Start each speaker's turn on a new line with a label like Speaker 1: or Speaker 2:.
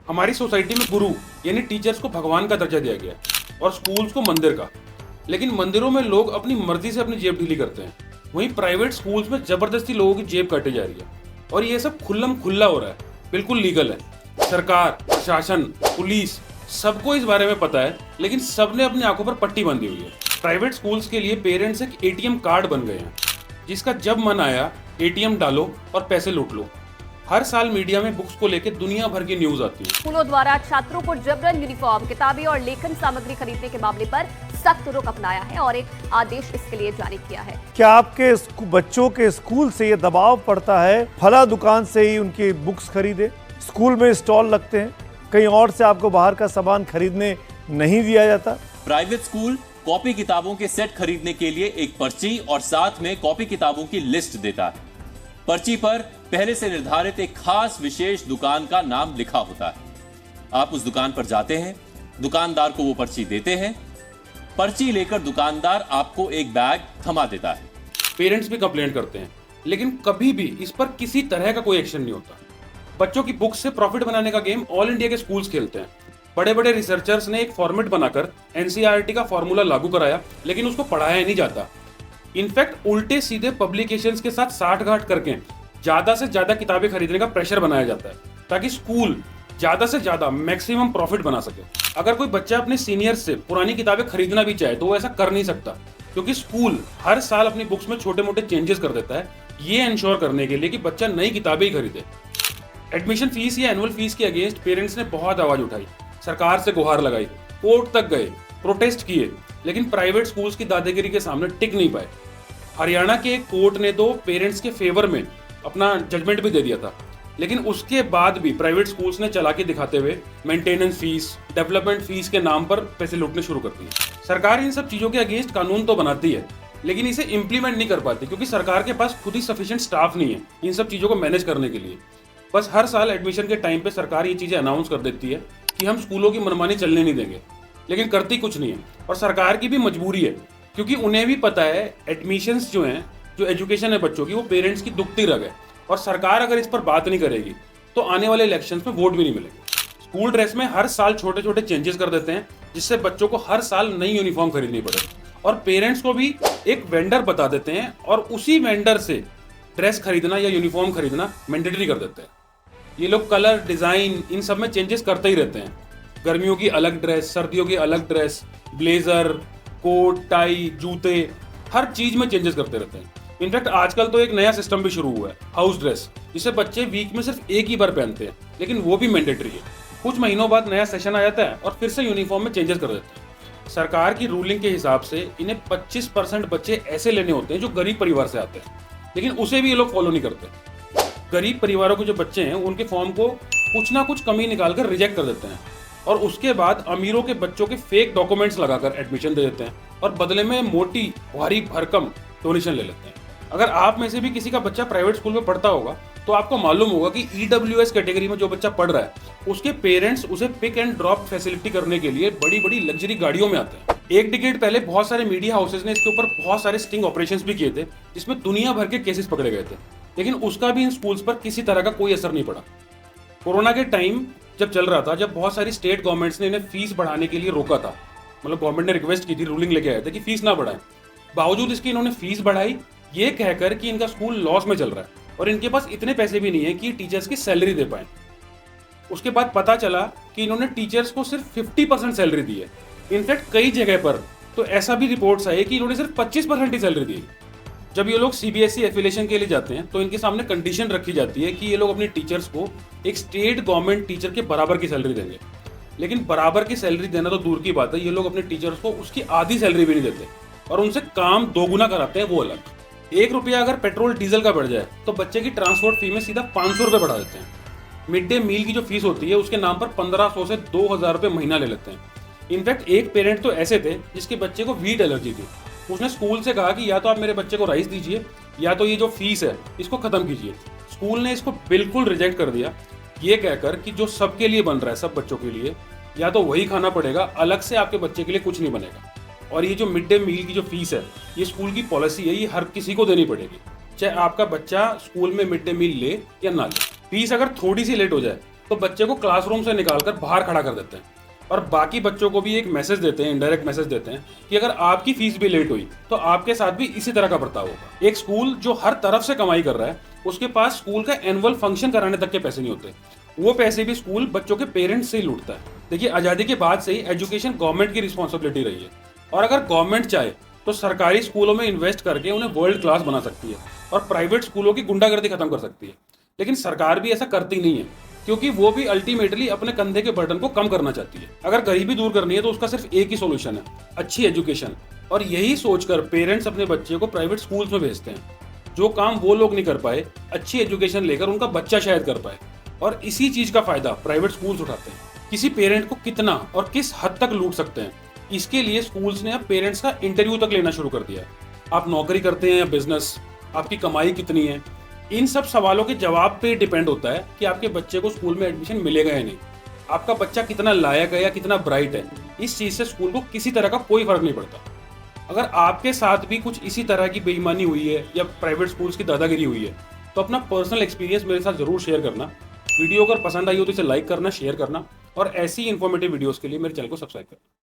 Speaker 1: हमारी सोसाइटी में गुरु यानी टीचर्स को भगवान का दर्जा दिया गया है और स्कूल्स को मंदिर का। लेकिन मंदिरों में लोग अपनी मर्जी से अपनी जेब ढीली करते हैं, वहीं प्राइवेट स्कूल्स में जबरदस्ती लोगों की जेब काटी जा रही है और ये सब खुल्लम खुल्ला हो रहा है, बिल्कुल लीगल है। सरकार, प्रशासन, पुलिस सबको इस बारे में पता है, लेकिन सबने अपनी आंखों पर पट्टी बांधी हुई है। प्राइवेट स्कूल्स के लिए पेरेंट्स एक एटीएम कार्ड बन गए हैं, जिसका जब मन आया एटीएम डालो और पैसे लूट लो। हर साल मीडिया में बुक्स को लेकर दुनिया भर की न्यूज आती है।
Speaker 2: स्कूलों द्वारा छात्रों को जबरन यूनिफॉर्म, किताबें और लेखन सामग्री खरीदने के मामले पर सख्त रुख अपनाया है और एक आदेश इसके लिए जारी किया है।
Speaker 3: क्या आपके बच्चों के स्कूल से ये दबाव पड़ता है फला दुकान से ही उनकी बुक्स खरीदे? स्कूल में स्टॉल लगते हैं, कहीं और से आपको बाहर का सामान खरीदने नहीं दिया जाता?
Speaker 4: प्राइवेट स्कूल कॉपी किताबों के सेट खरीदने के लिए एक पर्ची और साथ में कॉपी किताबों की लिस्ट देता है। पर्ची पर पहले से निर्धारित एक खास विशेष दुकान का नाम लिखा होता है। आप उस दुकान पर जाते हैं, दुकानदार को वो पर्ची देते हैं। पर्ची लेकर दुकानदार आपको एक बैग थमा देता है।
Speaker 1: पेरेंट्स भी कंप्लेंट करते हैं, लेकिन कभी भी इस पर किसी तरह का कोई एक्शन नहीं होता। बच्चों की बुक्स से प्रॉफिट बनाने का गेम ऑल इंडिया के स्कूल्स खेलते हैं। बड़े बड़े रिसर्चर्स ने एक फॉर्मेट बनाकर एनसीईआरटी का फॉर्मूला लागू कराया, लेकिन उसको पढ़ाया नहीं जाता। इनफैक्ट उल्टे सीधे पब्लिकेशंस के साथ साठगांठ करके ज्यादा से ज्यादा किताबें खरीदने का प्रेशर बनाया जाता है, ताकि स्कूल ज्यादा से ज्यादा मैक्सिमम प्रॉफिट बना सके। अगर कोई बच्चा अपने सीनियर्स से पुरानी किताबें खरीदना भी चाहे तो वो ऐसा कर नहीं सकता, क्योंकि स्कूल हर साल अपनी बुक्स में छोटे मोटे चेंजेस कर देता है, ये इंश्योर करने के लिए कि बच्चा नई किताबें ही खरीदे। एडमिशन फीस या एनुअल फीस के अगेंस्ट पेरेंट्स ने बहुत आवाज उठाई, सरकार से गुहार लगाई, कोर्ट तक गए, प्रोटेस्ट किए, लेकिन प्राइवेट स्कूल्स की दादागिरी के सामने टिक नहीं पाए। हरियाणा के एक कोर्ट ने तो पेरेंट्स के फेवर में अपना जजमेंट भी दे दिया था, लेकिन उसके बाद भी प्राइवेट स्कूल्स ने चालाकी दिखाते हुए मेंटेनेंस फीस, डेवलपमेंट फीस के नाम पर पैसे लूटने शुरू कर दिए। सरकार इन सब चीजों के अगेंस्ट कानून तो बनाती है, लेकिन इसे इंप्लीमेंट नहीं कर पाती, क्योंकि सरकार के पास खुद ही सफिशिएंट स्टाफ नहीं है इन सब चीजों को मैनेज करने के लिए। बस हर साल एडमिशन के टाइम पे सरकार ये चीजें अनाउंस कर देती है कि हम स्कूलों की मनमानी चलने नहीं देंगे, लेकिन करती कुछ नहीं है। और सरकार की भी मजबूरी है, क्योंकि उन्हें भी पता है एडमिशंस जो हैं, जो एजुकेशन है बच्चों की, वो पेरेंट्स की दुखती रग है, और सरकार अगर इस पर बात नहीं करेगी तो आने वाले इलेक्शंस में वोट भी नहीं मिलेंगे। स्कूल ड्रेस में हर साल छोटे छोटे चेंजेस कर देते हैं, जिससे बच्चों को हर साल नई यूनिफॉर्म खरीदनी पड़े, और पेरेंट्स को भी एक वेंडर बता देते हैं और उसी वेंडर से ड्रेस खरीदना या यूनिफॉर्म खरीदना मैंडेटरी कर देते हैं। ये लोग कलर, डिजाइन, इन सब में चेंजेस करते ही रहते हैं। गर्मियों की अलग ड्रेस, सर्दियों की अलग ड्रेस, ब्लेजर, कोट, टाई, जूते, हर चीज में चेंजेस करते रहते हैं। इनफैक्ट आजकल तो एक नया सिस्टम भी शुरू हुआ है, हाउस ड्रेस, जिसे बच्चे वीक में सिर्फ एक ही बार पहनते हैं, लेकिन वो भी मैंडेटरी है। कुछ महीनों बाद नया सेशन आ जाता है और फिर से यूनिफॉर्म में चेंजेस कर देते हैं। सरकार की रूलिंग के हिसाब से इन्हें 25% बच्चे ऐसे लेने होते हैं जो गरीब परिवार से आते हैं, लेकिन उसे भी ये लोग फॉलो नहीं करते। गरीब परिवारों के जो बच्चे हैं उनके फॉर्म को कुछ ना कुछ कमी निकालकर रिजेक्ट कर देते हैं, और उसके बाद अमीरों के बच्चों के फेक डॉक्यूमेंट्स लगाकर एडमिशन दे देते हैं और बदले में मोटी भारी भरकम डोनेशन ले लेते हैं। अगर आप में से भी किसी का बच्चा प्राइवेट स्कूल में पढ़ता होगा तो आपको मालूम होगा कि ईडब्ल्यूएस कैटेगरी में जो बच्चा पढ़ रहा है, उसके पेरेंट्स उसे पिक एंड ड्रॉप फैसिलिटी करने के लिए बड़ी बड़ी लग्जरी गाड़ियों में आते हैं। एक डिकेड पहले बहुत सारे मीडिया हाउसेज ने इसके ऊपर बहुत सारे स्टिंग ऑपरेशंस भी किए थे, जिसमें दुनिया भर के केसेस पकड़े गए थे, लेकिन उसका भी इन स्कूल्स पर किसी तरह का कोई असर नहीं पड़ा। कोरोना के टाइम जब चल रहा था, जब बहुत सारी स्टेट गवर्नमेंट्स ने इन्हें फीस बढ़ाने के लिए रोका था, मतलब गवर्नमेंट ने रिक्वेस्ट की थी, रूलिंग लेके आए थे कि फीस ना बढ़ाएं, बावजूद इसके इन्होंने फीस बढ़ाई, ये कहकर कि इनका स्कूल लॉस में चल रहा है और इनके पास इतने पैसे भी नहीं है कि टीचर्स की सैलरी दे पाए। उसके बाद पता चला कि इन्होंने टीचर्स को सिर्फ 50% सैलरी दी है। इनफैक्ट कई जगह पर तो ऐसा भी रिपोर्ट्स आए कि इन्होंने सिर्फ 25% ही सैलरी दी। जब ये लोग सीबीएसई एफिलिएशन के लिए जाते हैं तो इनके सामने कंडीशन रखी जाती है कि ये लोग अपने टीचर्स को एक स्टेट गवर्नमेंट टीचर के बराबर की सैलरी देंगे, लेकिन बराबर की सैलरी देना तो दूर की बात है, ये लोग अपने टीचर्स को उसकी आधी सैलरी भी नहीं देते और उनसे काम दोगुना कराते हैं, वो अलग। 1 रुपया अगर पेट्रोल डीजल का बढ़ जाए तो बच्चे की ट्रांसपोर्ट फी में सीधा 500 रुपये बढ़ा देते हैं। मिड डे मील की जो फीस होती है उसके नाम पर 1500 से 2000 रुपये महीना ले लेते हैं। इनफैक्ट एक पेरेंट तो ऐसे थे जिसके बच्चे को वीट एलर्जी थी। उसने स्कूल से कहा कि या तो आप मेरे बच्चे को राइस दीजिए या तो ये जो फीस है इसको खत्म कीजिए। स्कूल ने इसको बिल्कुल रिजेक्ट कर दिया, ये कहकर कि जो सबके लिए बन रहा है, सब बच्चों के लिए, या तो वही खाना पड़ेगा, अलग से आपके बच्चे के लिए कुछ नहीं बनेगा। और ये जो मिड डे मील की जो फीस है, ये स्कूल की पॉलिसी है, ये हर किसी को देनी पड़ेगी, चाहे आपका बच्चा स्कूल में मिड डे मील ले या ना ले। फीस अगर थोड़ी सी लेट हो जाए तो बच्चे को क्लासरूम से निकालकर बाहर खड़ा कर देते हैं और बाकी बच्चों को भी एक मैसेज देते हैं, इनडायरेक्ट मैसेज देते हैं कि अगर आपकी फीस भी लेट हुई तो आपके साथ भी इसी तरह का बर्ताव होगा। एक स्कूल जो हर तरफ से कमाई कर रहा है, उसके पास स्कूल का एनुअल फंक्शन कराने तक के पैसे नहीं होते। वो पैसे भी स्कूल बच्चों के पेरेंट्स से ही लूटता है। देखिए, आज़ादी के बाद से ही एजुकेशन गवर्नमेंट की रिस्पॉन्सिबिलिटी रही है और अगर गवर्नमेंट चाहे तो सरकारी स्कूलों में इन्वेस्ट करके उन्हें वर्ल्ड क्लास बना सकती है और प्राइवेट स्कूलों की गुंडागर्दी खत्म कर सकती है। लेकिन सरकार भी ऐसा करती नहीं है, क्योंकि वो भी अल्टीमेटली अपने कंधे के बर्डन को कम करना चाहती है। अगर गरीबी दूर करनी है तो उसका सिर्फ एक ही सॉल्यूशन है, अच्छी एजुकेशन। और यही सोचकर पेरेंट्स अपने बच्चे को प्राइवेट स्कूल्स में भेजते हैं। जो काम वो लोग नहीं कर पाए, अच्छी एजुकेशन लेकर उनका बच्चा शायद कर पाए। और इसी चीज का फायदा प्राइवेट स्कूल्स उठाते हैं। किसी पेरेंट को कितना और किस हद तक लूट सकते हैं, इसके लिए स्कूल्स ने अब पेरेंट्स का इंटरव्यू तक लेना शुरू कर दिया है। आप नौकरी करते हैं या बिजनेस, आपकी कमाई कितनी है, इन सब सवालों के जवाब पे डिपेंड होता है कि आपके बच्चे को स्कूल में एडमिशन मिलेगा या नहीं। आपका बच्चा कितना लायक है या कितना ब्राइट है, इस चीज से स्कूल को किसी तरह का कोई फर्क नहीं पड़ता। अगर आपके साथ भी कुछ इसी तरह की बेईमानी हुई है या प्राइवेट स्कूल्स की दादागिरी हुई है तो अपना पर्सनल एक्सपीरियंस मेरे साथ जरूर शेयर करना। वीडियो अगर पसंद आई हो तो इसे लाइक करना, शेयर करना और ऐसी इंफॉर्मेटिव वीडियोस के लिए मेरे चैनल को सब्सक्राइब करना।